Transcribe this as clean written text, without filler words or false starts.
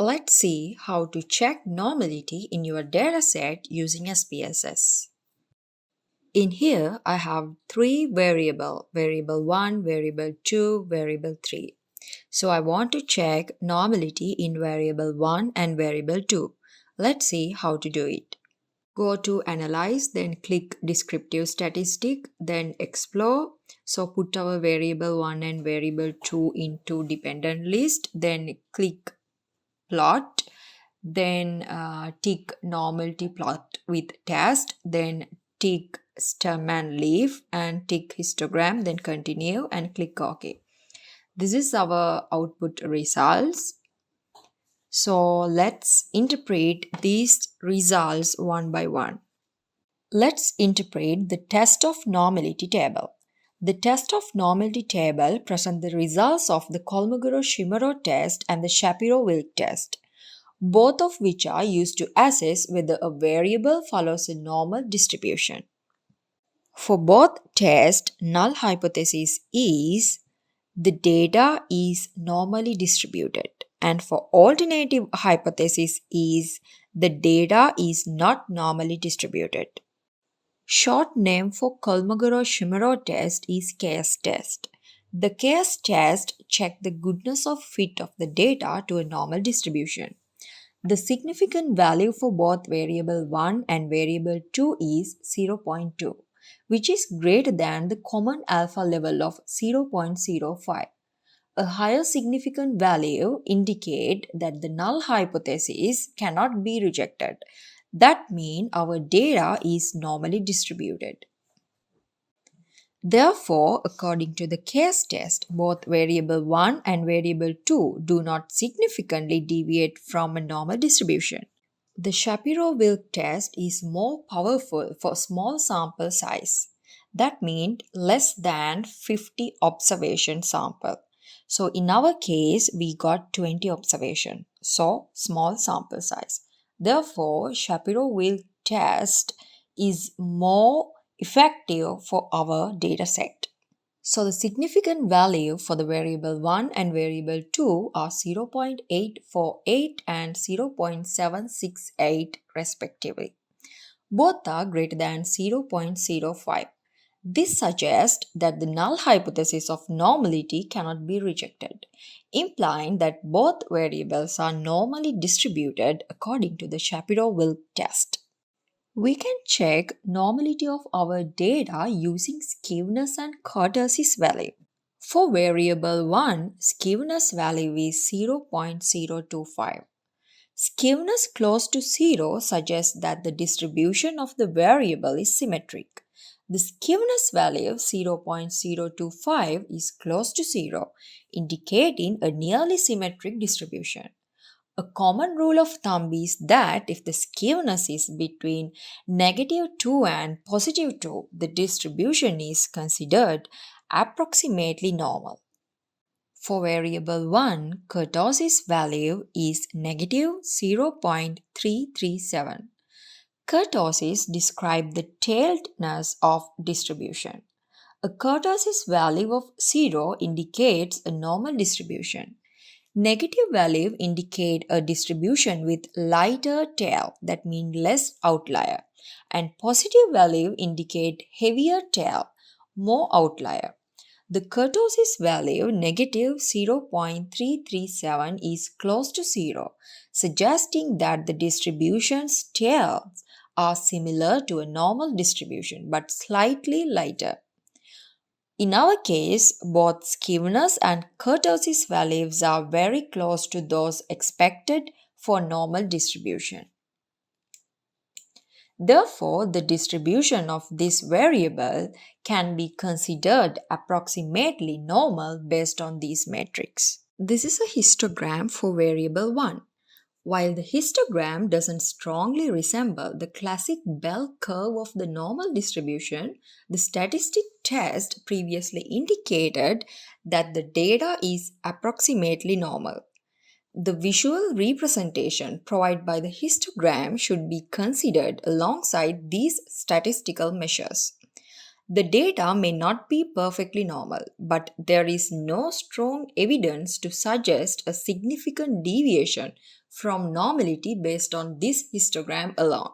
Let's see how to check normality in your dataset using SPSS. In here, I have three variables, variable 1, variable 2, variable 3. So I want to check normality in variable 1 and variable 2. Let's see how to do it. Go to Analyze, then click Descriptive Statistic, then Explore. So put our variable 1 and variable 2 into dependent list, then click Plot, then tick Normality Plot with Test, then tick Stem and Leaf, and tick Histogram, then Continue and click OK. This is our output results. So let's interpret these results one by one. Let's interpret the test of normality table. The test of normality table presents the results of the Kolmogorov-Smirnov test and the Shapiro-Wilk test, both of which are used to assess whether a variable follows a normal distribution. For both tests, null hypothesis is the data is normally distributed, and for alternative hypothesis is the data is not normally distributed. Short name for Kolmogorov-Smirnov test is KS test. The KS test checks the goodness of fit of the data to a normal distribution. The significant value for both variable 1 and variable 2 is 0.2, which is greater than the common alpha level of 0.05. A higher significant value indicates that the null hypothesis cannot be rejected. That means our data is normally distributed. Therefore, according to the case test, both variable 1 and variable 2 do not significantly deviate from a normal distribution. The Shapiro-Wilk test is more powerful for small sample size. That means less than 50 observation sample. So in our case, we got 20 observation. So small sample size. Therefore, Shapiro-Wilk test is more effective for our data set. So the significant value for the variable 1 and variable 2 are 0.848 and 0.768 respectively. Both are greater than 0.05. This suggests that the null hypothesis of normality cannot be rejected, implying that both variables are normally distributed according to the Shapiro-Wilk test. We can check normality of our data using skewness and kurtosis value. For variable 1, skewness value is 0.025. Skewness close to 0 suggests that the distribution of the variable is symmetric. The skewness value of 0.025 is close to 0, indicating a nearly symmetric distribution. A common rule of thumb is that if the skewness is between -2 and +2, the distribution is considered approximately normal. For variable 1, kurtosis value is -0.337. Kurtosis describes the tailedness of distribution. A kurtosis value of 0 indicates a normal distribution. Negative value indicate a distribution with lighter tail, that means less outlier, and positive value indicate heavier tail, more outlier. The kurtosis value -0.337 is close to 0, suggesting that the distribution's tails are similar to a normal distribution but slightly lighter. In our case, both skewness and kurtosis values are very close to those expected for normal distribution. Therefore, the distribution of this variable can be considered approximately normal based on these metrics. This is a histogram for variable 1. While the histogram doesn't strongly resemble the classic bell curve of the normal distribution, the statistic test previously indicated that the data is approximately normal. The visual representation provided by the histogram should be considered alongside these statistical measures. The data may not be perfectly normal, but there is no strong evidence to suggest a significant deviation from normality based on this histogram alone.